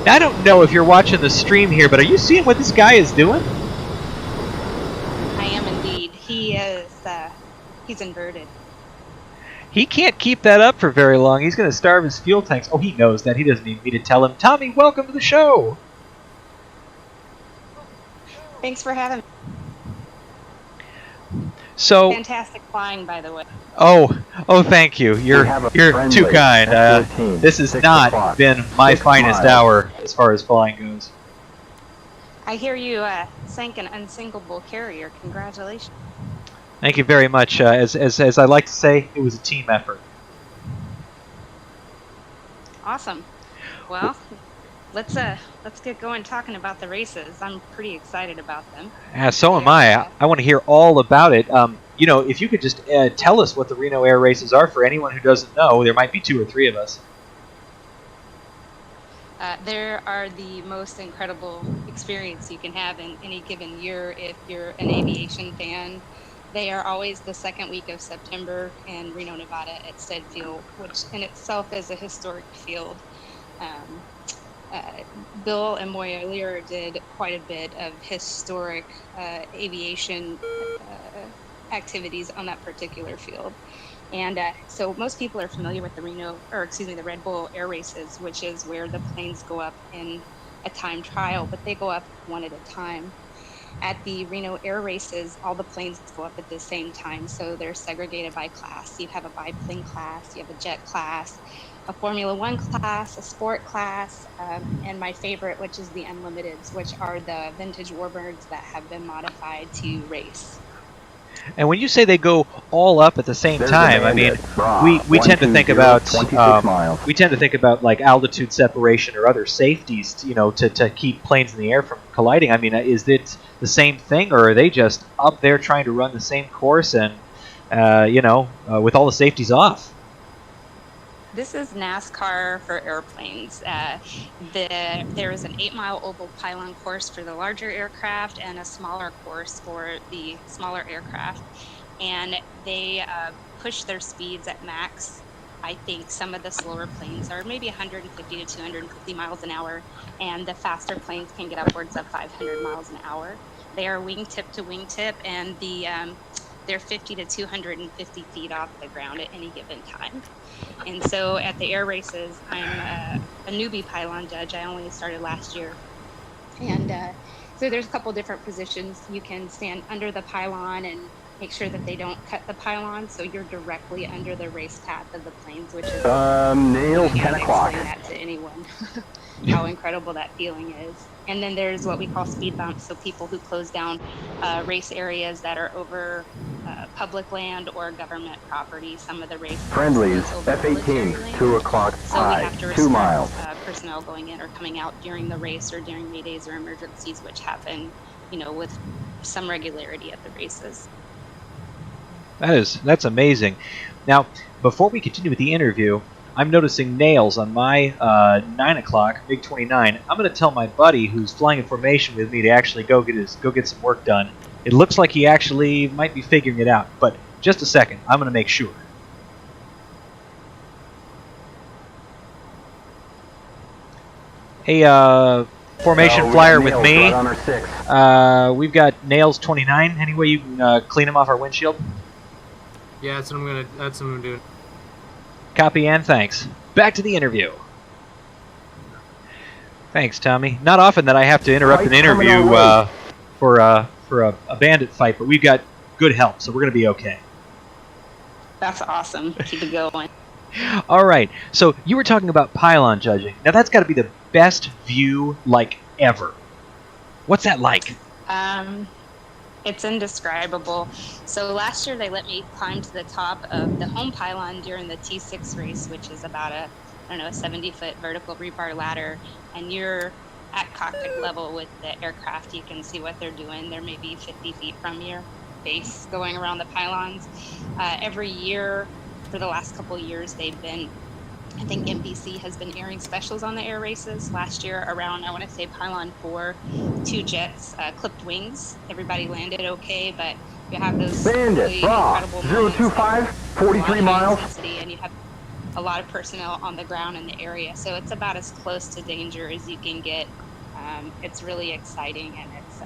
Now, I don't know if you're watching the stream here, but are you seeing what this guy is doing? I am indeed. He is, he's inverted. He can't keep that up for very long. He's going to starve his fuel tanks. Oh, he knows that. He doesn't need me to tell him. Tommy, welcome to the show. Thanks for having me. So fantastic flying, by the way. Oh, thank you. You're too kind. This has not been my finest hour as far as flying goes. I hear you sank an unsinkable carrier. Congratulations. Thank you very much. As I like to say, it was a team effort. Awesome. Well, let's get going talking about the races. I'm pretty excited about them. So am I. I want to hear all about it. You know, if you could just tell us what the Reno Air Races are for anyone who doesn't know. There might be 2 or 3 of us. There are the most incredible experience you can have in any given year if you're an aviation fan. They are always the second week of September in Reno, Nevada at Stead Field, which in itself is a historic field. Bill and Moya Lear did quite a bit of historic aviation activities on that particular field. And so most people are familiar with the the Red Bull Air Races, which is where the planes go up in a time trial, but they go up one at a time. At the Reno Air Races, all the planes go up at the same time, so they're segregated by class. You have a biplane class, you have a jet class, a Formula One class, a sport class, and my favorite, which is the Unlimiteds, which are the vintage warbirds that have been modified to race. And when you say they go all up at the same time, I mean, we tend to think about like altitude separation or other safeties, you know, to keep planes in the air from colliding. I mean, is it the same thing, or are they just up there trying to run the same course and you know, with all the safeties off? This is NASCAR for airplanes. There is an 8-mile oval pylon course for the larger aircraft and a smaller course for the smaller aircraft. And they push their speeds at max. I think some of the slower planes are maybe 150 to 250 miles an hour, and the faster planes can get upwards of 500 miles an hour. They are wingtip to wingtip, and they're 50 to 250 feet off the ground at any given time. And so at the air races, I'm a newbie pylon judge. I only started last year. And so there's a couple different positions. You can stand under the pylon and make sure that they don't cut the pylon, so you're directly under the race path of the planes, which is nailed 10 o'clock. Explain that to anyone, how incredible that feeling is. And then there's what we call speed bumps, so people who close down race areas that are over public land or government property. Some of the race friendlies, F-18, 2 o'clock high, 2 miles. Personnel going in or coming out during the race or during maydays or emergencies, which happen, you know, with some regularity at the races. That's amazing. Now, before we continue with the interview, I'm noticing nails on my 9 o'clock MiG-29. I'm going to tell my buddy who's flying in formation with me to actually go get some work done. It looks like he actually might be figuring it out, but just a second. I'm going to make sure. Hey, formation flyer with me. We've got nails 29. Any way you can clean them off our windshield? Yeah, that's what I'm doing. Copy and thanks. Back to the interview. Thanks, Tommy. Not often that I have to interrupt an interview for a bandit fight, but we've got good help, so we're going to be okay. That's awesome. Keep it going. All right. So you were talking about pylon judging. Now that's got to be the best view like ever. What's that like? It's indescribable. So last year they let me climb to the top of the home pylon during the T6 race, which is about a 70-foot vertical rebar ladder, and you're at cockpit level with the aircraft. You can see what they're doing. They're maybe 50 feet from your base going around the pylons. Every year for the last couple of years, they've been, I think NBC has been airing specials on the air races. Last year around, I want to say Pylon 4, 2 jets clipped wings. Everybody landed okay, but you have those Bandit, really incredible 025, 43 miles. And you have a lot of personnel on the ground in the area. So it's about as close to danger as you can get. It's really exciting, and it's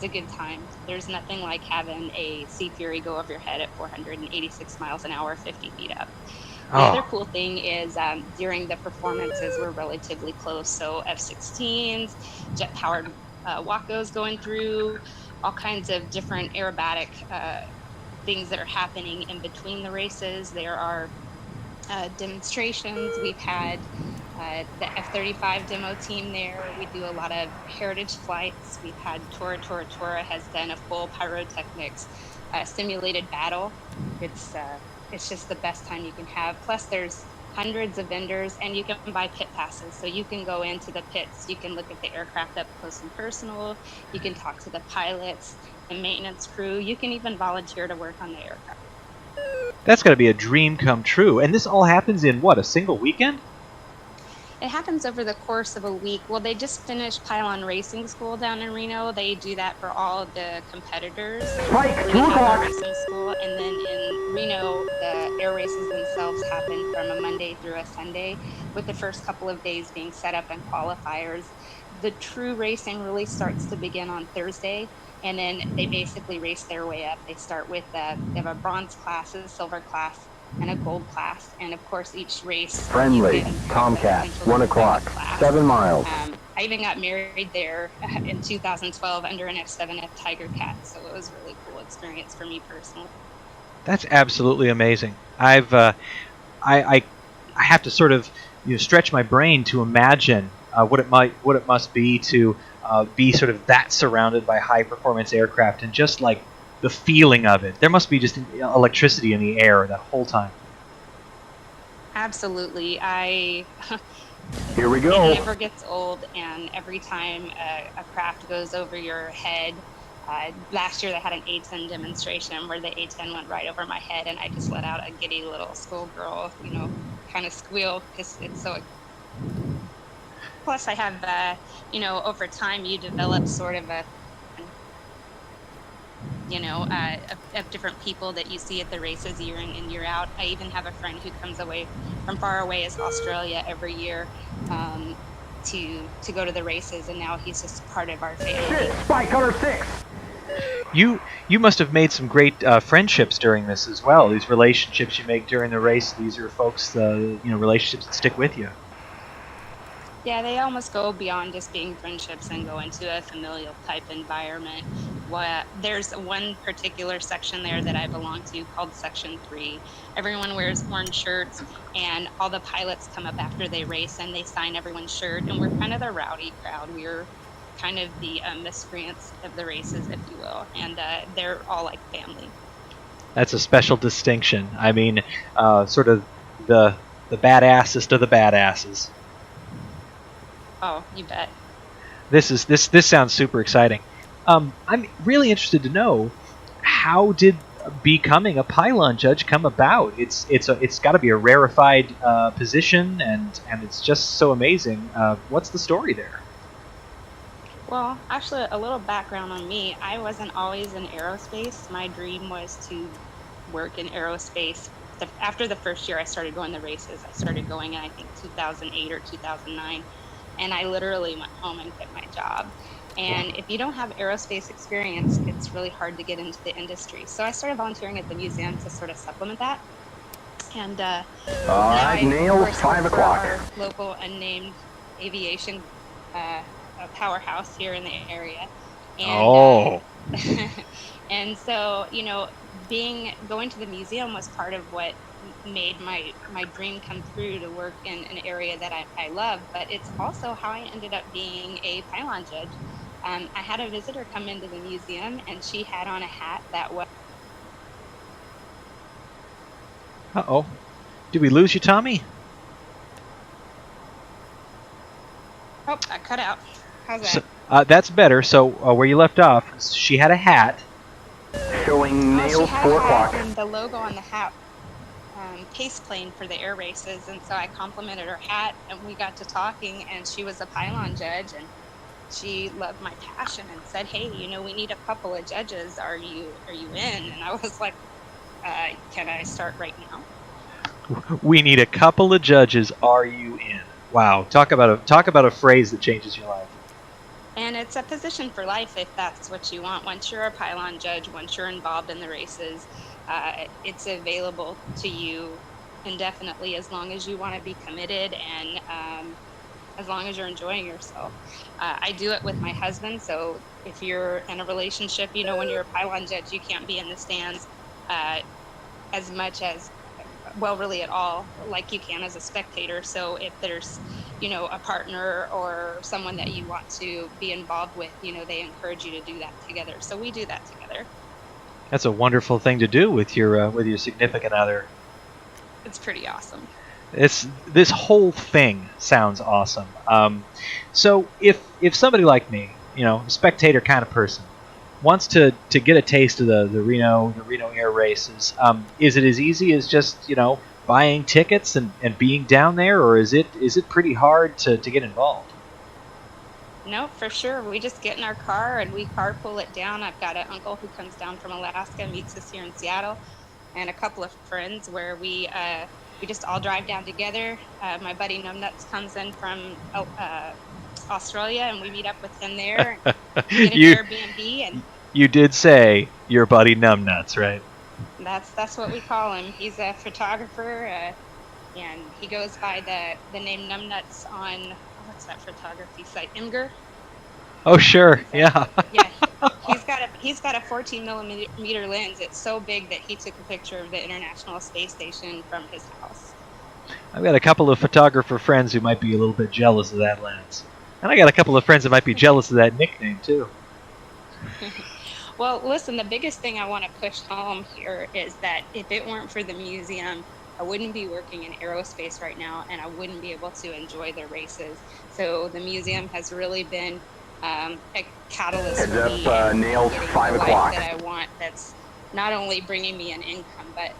a good time. There's nothing like having a Sea Fury go over your head at 486 miles an hour, 50 feet up. The other cool thing is during the performances, we're relatively close. So F-16s, jet-powered Wacos going through, all kinds of different aerobatic things that are happening in between the races. There are demonstrations. We've had the F-35 demo team there. We do a lot of heritage flights. We've had Tora has done a full pyrotechnics simulated battle. It's just the best time you can have. Plus there's hundreds of vendors, and you can buy pit passes. So you can go into the pits, you can look at the aircraft up close and personal, you can talk to the pilots, the maintenance crew, you can even volunteer to work on the aircraft. That's got to be a dream come true. And this all happens in, what, a single weekend? It happens over the course of a week. Well, they just finished Pylon Racing School down in Reno. They do that for all of the competitors. Right, They 2 have o'clock. a racing school, and then in Reno, the air races themselves happen from a Monday through a Sunday, with the first couple of days being set up and qualifiers. The true racing really starts to begin on Thursday, and then they basically race their way up. They start with they have a bronze class, a silver class, and a gold class, and of course each race Friendly, you can have Tomcat, the potential 1 to o'clock, win the class. 7 miles. I even got married there in 2012 under an F7F Tiger Cat, so it was a really cool experience for me personally. That's absolutely amazing. I have to sort of stretch my brain to imagine what it must be to be sort of that surrounded by high performance aircraft, and just like the feeling of it. There must be just electricity in the air that whole time. Absolutely. Here we It go. never gets old, and every time a craft goes over your head, last year they had an A-10 demonstration where the A-10 went right over my head, and I just let out a giddy little schoolgirl, kind of squeal, because it's so. Plus I have, over time you develop sort of of different people that you see at the races year in and year out. I even have a friend who comes away from far away as Australia every year to go to the races, and now he's just part of our family. 6, Spy Cutter 6. You must have made some great friendships during this as well. These relationships you make during the race, these are folks, relationships that stick with you. Yeah, they almost go beyond just being friendships and go into a familial type environment. There's one particular section there that I belong to called Section 3. Everyone wears orange shirts, and all the pilots come up after they race and they sign everyone's shirt, and we're kind of the rowdy crowd. We're kind of the miscreants of the races, if you will, and they're all like family. That's a special distinction. I mean, sort of the badassest of the badasses. Oh, you bet. This sounds super exciting. I'm really interested to know, how did becoming a pylon judge come about? It's got to be a rarefied position, and it's just so amazing. What's the story there? Well, actually, a little background on me. I wasn't always in aerospace. My dream was to work in aerospace. After the first year I started going to races, I started going in, I think, 2008 or 2009. And I literally went home and quit my job. And if you don't have aerospace experience, it's really hard to get into the industry. So I started volunteering at the museum to sort of supplement that. And All right, nailed, 5 o'clock. Our local unnamed aviation powerhouse here in the area. And, and so, going to the museum was part of what made my dream come true to work in an area that I love, but it's also how I ended up being a pylon judge. I had a visitor come into the museum, and she had on a hat that was... Uh-oh. Did we lose you, Tommy? Oh, I cut out. How's that? So, that's better. So where you left off, she had a hat. Showing nailed, she had 4 a hat, o'clock. and the logo on the hat pace plane for the air races, and so I complimented her hat, and we got to talking, and she was a pylon judge, and she loved my passion and said, hey, we need a couple of judges. Are you in? And I was like, can I start right now? We need a couple of judges. Are you in? Wow, talk about a phrase that changes your life. And it's a position for life if that's what you want. Once you're a pylon judge, once you're involved in the races, it's available to you indefinitely as long as you want to be committed and as long as you're enjoying yourself. I do it with my husband, so if you're in a relationship, you know, when you're a pylon judge, you can't be in the stands as much as, well, really at all, like you can as a spectator. So if there's, you know, a partner or someone that you want to be involved with, you know, they encourage you to do that together. So we do that together. That's a wonderful thing to do with your significant other. It's pretty awesome. This whole thing sounds awesome. So if somebody like me, you know, a spectator kind of person, wants to get a taste of the Reno Air Races, is it as easy as just, you know, buying tickets and being down there, or is it pretty hard to get involved? No, for sure. We just get in our car and we carpool it down. I've got an uncle who comes down from Alaska, meets us here in Seattle, and a couple of friends where we just all drive down together. My buddy Numbnuts comes in from Australia, and we meet up with him there. And get an Airbnb, and you did say your buddy Numbnuts, right? That's what we call him. He's a photographer, and he goes by the name Numbnuts on what's that photography site? Imgur. Oh sure, yeah. Yeah, he's got a 14 millimeter lens. It's so big that he took a picture of the International Space Station from his house. I've got a couple of photographer friends who might be a little bit jealous of that lens, and I got a couple of friends that might be jealous of that nickname too. Well, listen, the biggest thing I want to push home here is that if it weren't for the museum, I wouldn't be working in aerospace right now, and I wouldn't be able to enjoy the races. So the museum has really been a catalyst for me in nails, getting 5 the o'clock. life that I want. That's not only bringing me an income, but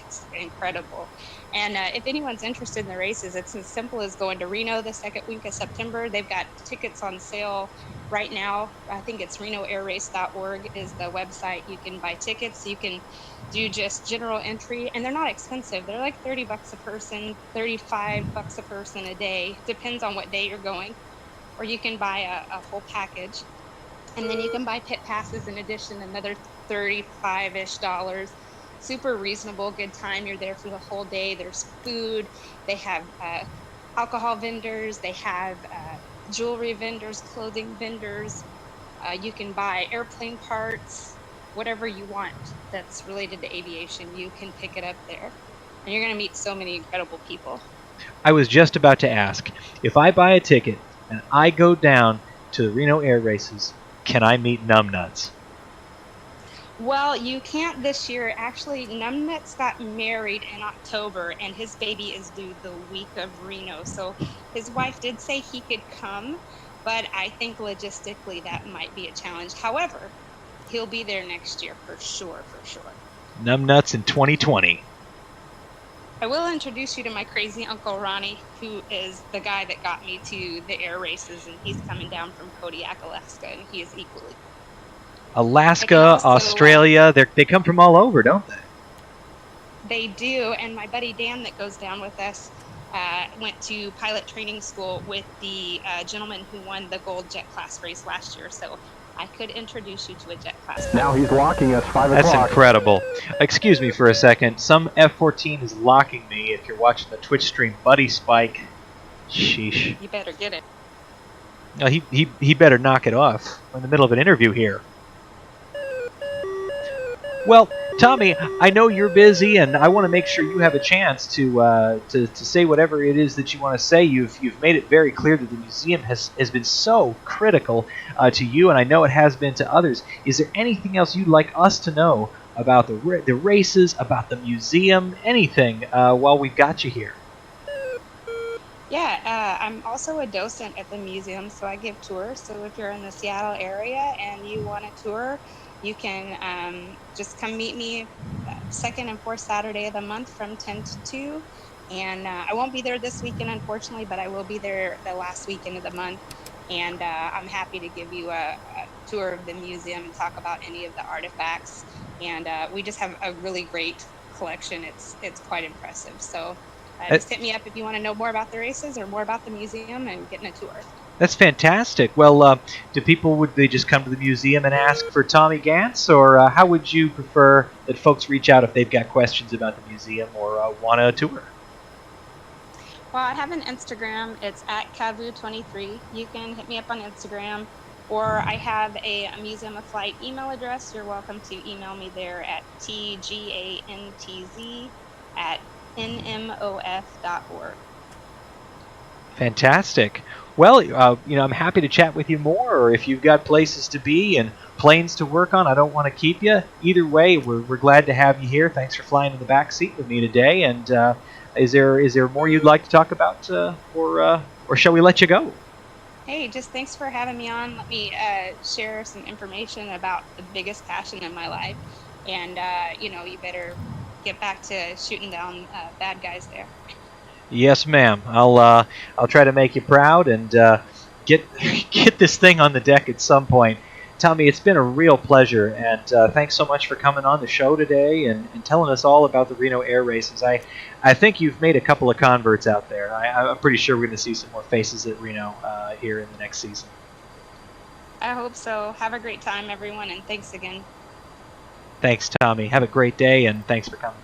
it's incredible. And if anyone's interested in the races, it's as simple as going to Reno the second week of September. They've got tickets on sale right now. I think it's renoairrace.org is the website. You can buy tickets. You can do just general entry, and they're not expensive. They're like $30 a person, $35 a person a day. Depends on what day you're going. Or you can buy a full package. And then you can buy pit passes in addition, another $35-ish. Super reasonable, good time. You're there for the whole day. There's food. They have alcohol vendors. They have jewelry vendors, clothing vendors. You can buy airplane parts, whatever you want that's related to aviation. You can pick it up there. And you're going to meet so many incredible people. I was just about to ask, if I buy a ticket and I go down to the Reno Air Races, can I meet Numbnuts? Well, you can't this year. Actually, Numbnuts got married in October, and his baby is due the week of Reno. So his wife did say he could come, but I think logistically that might be a challenge. However, he'll be there next year for sure, for sure. Numbnuts in 2020. I will introduce you to my crazy Uncle Ronnie, who is the guy that got me to the air races, and he's coming down from Kodiak, Alaska, and he is equally. Alaska, Australia, they come from all over, don't they? They do, and my buddy Dan that goes down with us went to pilot training school with the gentleman who won the gold jet class race last year, so I could introduce you to a jet class. Now he's locking us, 5 That's o'clock. incredible. Excuse me for a second. Some F-14 is locking me if you're watching the Twitch stream. Buddy Spike. Sheesh. You better get it. No, he better knock it off. We're in the middle of an interview here. Well, Tommy, I know you're busy, and I want to make sure you have a chance to say whatever it is that you want to say. You've made it very clear that the museum has been so critical to you, and I know it has been to others. Is there anything else you'd like us to know about the races, about the museum, anything while we've got you here? Yeah, I'm also a docent at the museum, so I give tours. So if you're in the Seattle area and you want a tour, you can just come meet me second and fourth Saturday of the month from 10 to 2. And I won't be there this weekend, unfortunately, but I will be there the last weekend of the month. And I'm happy to give you a tour of the museum and talk about any of the artifacts. And we just have a really great collection, it's quite impressive. So just hit me up if you want to know more about the races or more about the museum and getting a tour. That's fantastic. Well, do people, would they just come to the museum and ask for Tommy Gantz, or how would you prefer that folks reach out if they've got questions about the museum or want a tour? Well, I have an Instagram. It's at Cavu23. You can hit me up on Instagram, or I have a Museum of Flight email address. You're welcome to email me there at tgantz@nmof.org. Fantastic. Well, I'm happy to chat with you more, or if you've got places to be and planes to work on, I don't want to keep you. Either way, we're glad to have you here. Thanks for flying in the back seat with me today. And is there more you'd like to talk about, or shall we let you go? Hey, just thanks for having me on. Let me share some information about the biggest passion in my life. And, you better get back to shooting down bad guys there. Yes, ma'am. I'll try to make you proud and get this thing on the deck at some point. Tommy, it's been a real pleasure, and thanks so much for coming on the show today and telling us all about the Reno Air Races. I think you've made a couple of converts out there. I'm pretty sure we're going to see some more faces at Reno here in the next season. I hope so. Have a great time, everyone, and thanks again. Thanks, Tommy. Have a great day, and thanks for coming.